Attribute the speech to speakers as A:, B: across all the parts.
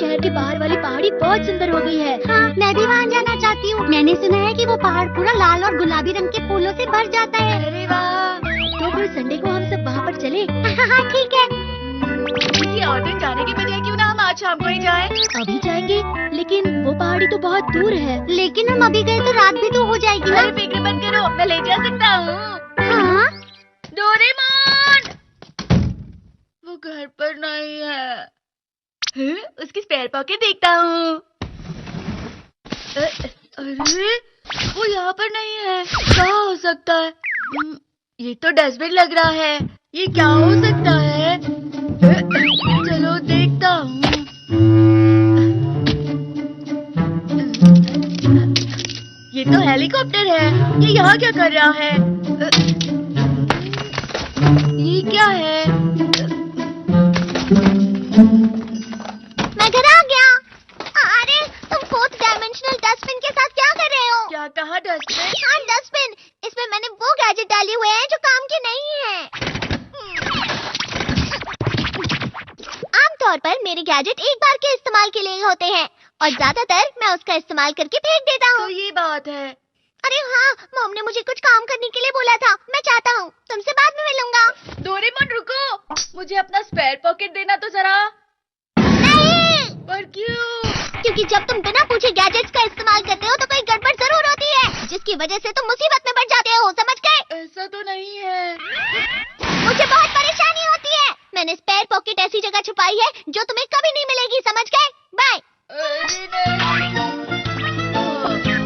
A: शहर के बाहर वाली पहाड़ी बहुत सुंदर हो गई है।
B: हाँ, मैं भी वहाँ जाना चाहती हूँ। मैंने सुना है कि वो पहाड़ पूरा लाल और गुलाबी रंग के फूलों से भर जाता है।
A: अरे वाह, तो फिर संडे को हम सब वहाँ पर चले।
B: हाँ ठीक है।
A: किसी और दिन जाने की बजाय क्यों ना हम आज शाम को ही जाएं? अभी जाएंगे, लेकिन वो पहाड़ी तो बहुत दूर है।
B: लेकिन हम अभी गए तो रात भी तो हो जाएगी ना।
A: अरे फिक्र मत करो, मैं ले जा सकता हूँ।
B: हाँ?
A: डोरेमोन, वो घर पर नहीं है। उसकी स्पेयर पॉकेट देखता हूँ। अरे वो यहाँ पर नहीं है। क्या हो सकता है? ये तो डस्टबिन लग रहा है। ये क्या हो सकता है? चलो देखता हूँ। ये तो हेलीकॉप्टर है। ये यहाँ क्या कर रहा है? ये क्या है?
B: मैं घर आ गया। अरे तुम 4th डायमेंशनल डस्टबिन के साथ क्या कर रहे हो?
A: क्या कहा डस्टबिन?
B: हाँ डस्टबिन, इसमें मैंने वो गैजेट डाले हुए हैं जो काम के नहीं है। आमतौर पर मेरे गैजेट एक बार के इस्तेमाल के लिए होते हैं और ज्यादातर मैं उसका इस्तेमाल करके फेंक देता हूँ।
A: तो ये बात है।
B: अरे हाँ, मॉम ने मुझे कुछ काम करने के लिए बोला था। मैं चाहता हूँ तुमसे बाद में मिलूंगा।
A: डोरेमोन रुको, मुझे अपना स्पेयर पॉकेट देना तो जरा।
B: नहीं,
A: पर क्यों?
B: क्योंकि जब तुम बिना पूछे गैजेट्स का इस्तेमाल करते हो तो कोई गड़बड़ जरूर होती है, जिसकी वजह से तुम मुसीबत में पड़ जाते हो, समझ गए?
A: ऐसा तो नहीं है।
B: मुझे बहुत परेशानी होती है। मैंने स्पेयर पॉकेट ऐसी जगह छुपाई है जो तुम्हें कभी नहीं मिलेगी, समझ गए? बाय।
A: अरे नहीं,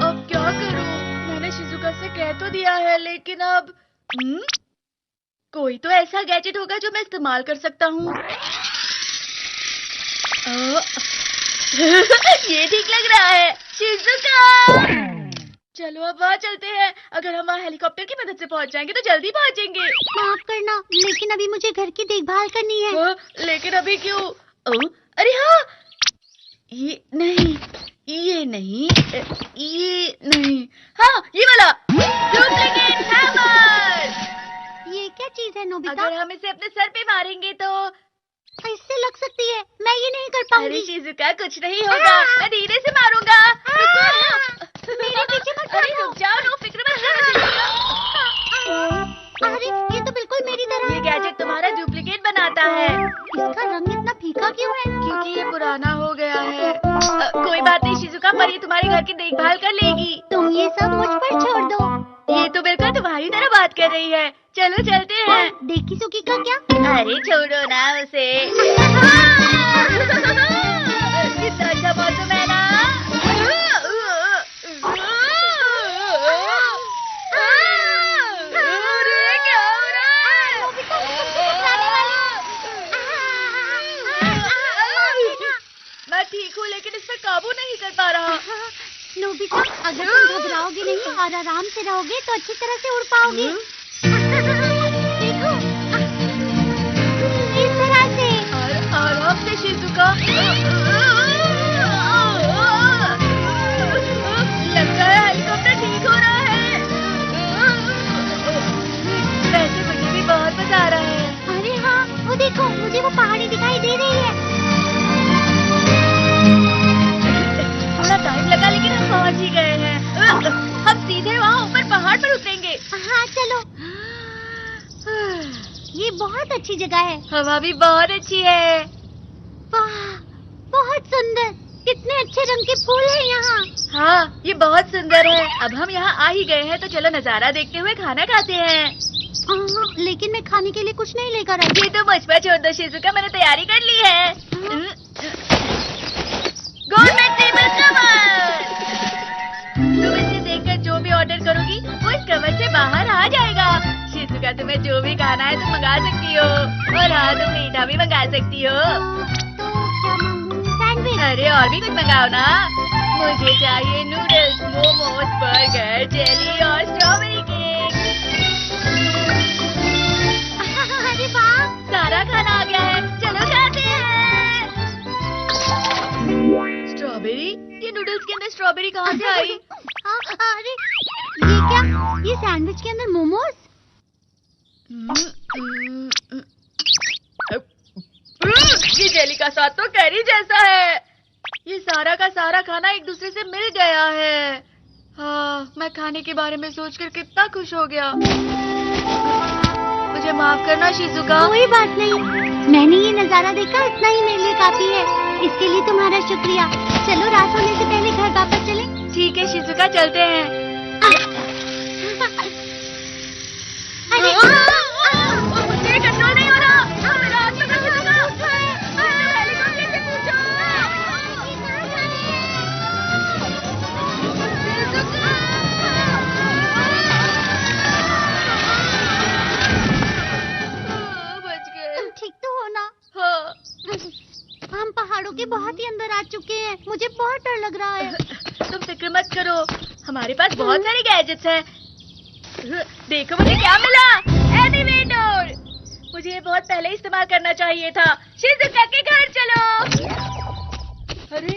A: अब क्या करूं? मैंने शिजुका से कह तो दिया है, लेकिन अब कोई तो ऐसा गैजेट होगा जो मैं इस्तेमाल कर सकता हूँ। ये ठीक लग रहा है, शिजुका। चलो अब वहाँ चलते हैं। अगर हम वहाँ हेलीकॉप्टर की मदद से पहुँच जाएंगे तो जल्दी पहुँचेंगे।
B: माफ करना, लेकिन अभी मुझे घर की देखभाल करनी है।
A: लेकिन अभी क्यों? अरे हाँ, ये नहीं, ये नहीं, ये नहीं। हाँ, ये वाला डुप्लीकेट हैमर।
B: ये क्या चीज है नोबिता?
A: अगर हम इसे अपने सर पे मारेंगे तो
B: इससे लग सकती है। मैं ये नहीं कर
A: अरे
B: पाऊंगी।
A: शिजुका, कुछ नहीं होगा। मैं धीरे से मारूंगा।
B: मेरे पीछे मत
A: अरे
B: भागो।
A: रुक जाओ, नो फिक्र मत करो शिजुका।
B: अरे ये तो बिल्कुल मेरी तरह
A: ये
B: है।
A: गैजेट तुम्हारा डुप्लीकेट बनाता है।
B: इसका रंग इतना फीका क्यों है?
A: क्योंकि ये पुराना हो गया है। कोई बात नहीं शिजुका, पर ये तुम्हारे घर की देखभाल कर लेगी।
B: तुम ये सब मुझ पर छोड़ दो।
A: ये तो बिल्कुल तुम्हारी तरह बात कर रही है। चलो चलते हैं।
B: देखी सुकी का क्या?
A: अरे छोड़ो ना उसे। कितना अच्छा मौसम है ना। अरे क्या हो रहा है? मैं ठीक हूँ, लेकिन इस पर काबू नहीं कर पा रहा।
B: नोबिता, अगर तुम घबराओगे नहीं और आराम से रहोगे तो अच्छी तरह से उड़ पाओगे। देखो, इस तरह से।
A: आराम से शिजुका। लगता है हेलीकॉप्टर ठीक हो रहा है। वैसे मुझे भी बहुत मजा आ रहा है।
B: अरे हाँ, वो देखो, मुझे वो पहाड़ी दिखाई दे रही है।
A: थोड़ा टाइम लगा, लेकिन हम पहुंच ही गए हैं। हम सीधे वहाँ ऊपर पहाड़ पर उतरेंगे।
B: हाँ चलो। ये बहुत अच्छी जगह है।
A: हवा भी बहुत अच्छी है।
B: वाह, बहुत सुंदर। कितने अच्छे रंग के फूल हैं यहाँ।
A: हाँ, ये बहुत सुंदर है। अब हम यहाँ आ ही गए हैं तो चलो नजारा देखते हुए खाना खाते हैं।
B: लेकिन मैं खाने के लिए कुछ नहीं लेकर आई।
A: ये तो मुझ पर छोड़ दो शिजुका, मैंने तैयारी कर ली है। Government table cover. तुम इसे देखकर जो भी ऑर्डर करोगी वो इस कवर से बाहर आ जाएगा। शिजुका, तुम्हें जो भी खाना है तुम मंगा सकती हो, और हाँ, तुम मीठा भी मंगा सकती हो।
B: तो क्या मांगूं? सैंडविच।
A: अरे और भी कुछ मंगाओ ना। मुझे चाहिए नूडल्स, मोमोज, बर्गर, जेली और स्ट्रॉबेरी केक।
B: अरे वाह,
A: सारा खाना आ गया है, चलो खाते हैं। स्ट्रॉबेरी? ये नूडल्स के अंदर स्ट्रॉबेरी कहाँ से आई?
B: अरे ये क्या? ये सैंडविच के अंदर मोमोज?
A: ये जेली का स्वाद तो कैरी जैसा है। ये सारा का सारा खाना एक दूसरे से मिल गया है। हाँ, मैं खाने के बारे में सोचकर कितना खुश हो गया। मुझे माफ करना शिजुका।
B: कोई बात नहीं, मैंने ये नजारा देखा, इतना ही मेरे लिए काफी है। इसके लिए तुम्हारा शुक्रिया। चलो रात होने से पहले घर वापस चलें।
A: ठीक है शिजुका, चलते हैं।
B: अरे
A: मुझे कंट्रोल नहीं हो रहा। मेरा हाथ पकड़ शिजुका। हेलीकॉप्टर से पूछो। बच गए।
B: तुम ठीक तो हो ना?
A: हाँ।
B: हम पहाड़ों के बहुत ही अंदर आ चुके हैं। मुझे बहुत डर लग रहा है।
A: तुम फिक्र मत करो, हमारे पास बहुत सारे गैजेट्स हैं। देखो मुझे क्या मिला, एनिमेटर। मुझे ये बहुत पहले इस्तेमाल करना चाहिए था। शिजुका के घर चलो। अरे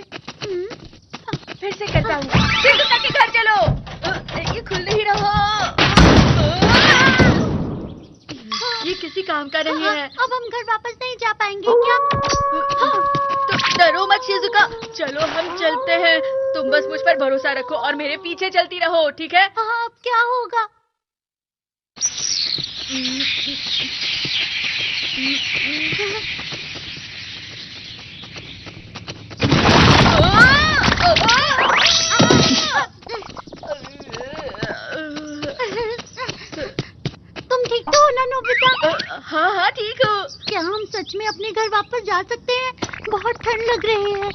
A: फिर से करता हूँ। शिजुका के घर चलो। ये खुल नहीं रहा। ये किसी काम का नहीं है।
B: अब हम घर वापस नहीं जा पाएंगे क्या?
A: तुम डरो मत शिजुका, चलो हम चलते हैं। तुम बस मुझ पर भरोसा रखो और मेरे पीछे चलती रहो, ठीक है?
B: हाँ, अब क्या होगा? तुम ठीक तो हो ना नोबिता?
A: हाँ हाँ ठीक हो।
B: क्या हम सच में अपने घर वापस जा सकते हैं? बहुत ठंड लग रही है।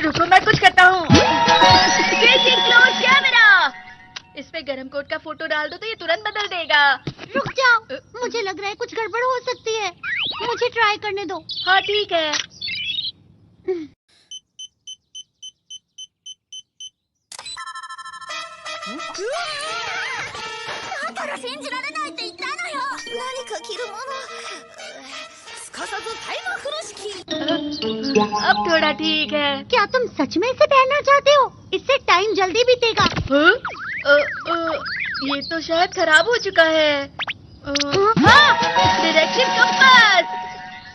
A: रुको मैं कुछ करता हूँ। कैमरा, इसमें गरम कोट का फोटो डाल दो तो ये तुरंत बदल देगा।
B: रुक जाओ, मुझे लग रहा है कुछ गड़बड़ हो सकती है। मुझे ट्राई करने दो।
A: हाँ ठीक है। अब थोड़ा ठीक है।
B: क्या तुम सच में इसे पहनना चाहते हो? इससे टाइम जल्दी बीतेगा।
A: ये तो शायद खराब हो चुका है। Direction compass.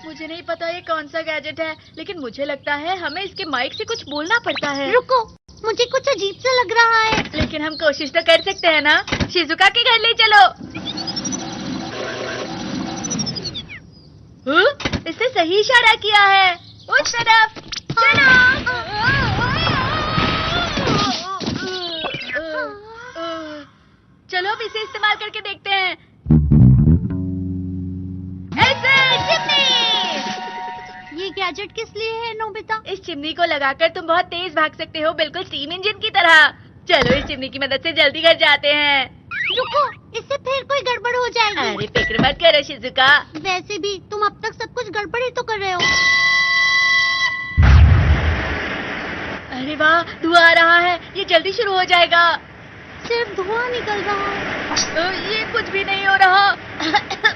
A: मुझे नहीं पता ये कौन सा गैजेट है, लेकिन मुझे लगता है हमें इसके माइक से कुछ बोलना पड़ता है।
B: रुको, मुझे कुछ अजीब सा लग रहा है।
A: लेकिन हम कोशिश तो कर सकते हैं ना। शिजुका के घर ले चलो। इसने सही इशारा किया है। उस तरफ चलो। चलो अब इसे इस्तेमाल करके देखते हैं। ऐसे चिमनी।
B: ये गैजेट किस लिए है नोबिता?
A: इस चिमनी को लगाकर तुम बहुत तेज भाग सकते हो, बिल्कुल स्टीम इंजन की तरह। चलो इस चिमनी की मदद से जल्दी घर जाते हैं।
B: रुको, इससे फिर कोई गड़बड़ हो जाएगी।
A: अरे फिक्र मत करो शिजुका।
B: वैसे भी तुम अब तक सब कुछ गड़बड़ ही तो कर रहे हो।
A: अरे वाह, धुआं आ रहा है। ये जल्दी शुरू हो जाएगा।
B: सिर्फ धुआं निकल रहा है।
A: ये कुछ भी नहीं हो रहा।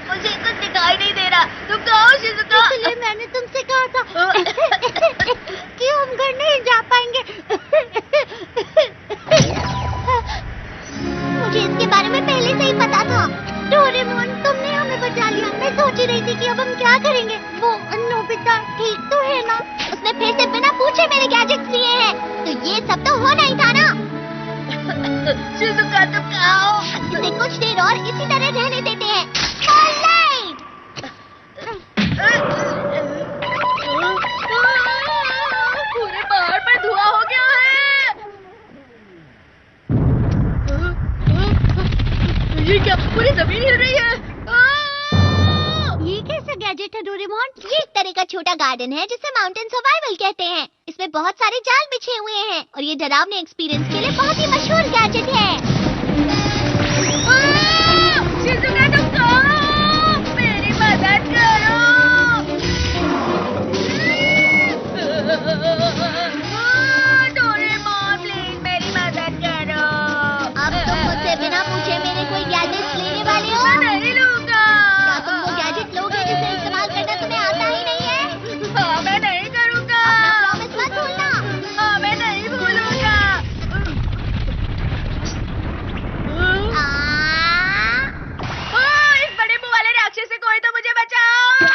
A: मुझे कुछ दिखाई नहीं दे रहा। तुम कहो शिजुका।
B: इसलिए मैंने तुमसे कहा था कि हम घर नहीं जा पाएंगे। मुझे इसके बारे में पहले से ही पता था। डोरेमोन, तुमने हमें बचा लिया। मैं सोच ही रही थी कि अब हम क्या करेंगे। वो नोबिता ठीक तो है ना? उसने फिर से बिना पूछे मेरे गैजेट्स लिए हैं, तो ये सब तो होना ही था ना।
A: शिजुका तुम कहो।
B: इसे कुछ देर और इसी तरह रहने देते हैं। Starlight!
A: पूरे पहाड़ पर धुआं हो गया है। ये क्या, पूरी जमीन हिल रही है।
B: ये कैसा गैजेट है डोरेमोन? ये एक तरह का छोटा गार्डन है जिसे माउंटेन सर्वाइवल कहते हैं। इसमें बहुत सारे जाल बिछे हुए हैं और ये डरावने एक्सपीरियंस के लिए बहुत ही मशहूर गैजेट है।
A: शिजुका तुम कहो, मेरी मदद करो। डोरेमोन प्लीज मेरी मदद करो।
B: अब तुम मुझसे बिना पूछे मेरे कोई गैजेट लेने वाले हो?
A: मैं नहीं लूंगा।
B: क्या तुम वो गैजेट लोगे जिसे इस्तेमाल करना तुम्हें आता ही नहीं है?
A: हाँ मैं नहीं करूँगा।
B: प्रॉमिस मत भूलना।
A: हाँ मैं नहीं भूलूंगा। इस बड़े मुंह वाले राक्षस से कोई तो मुझे बचाओ।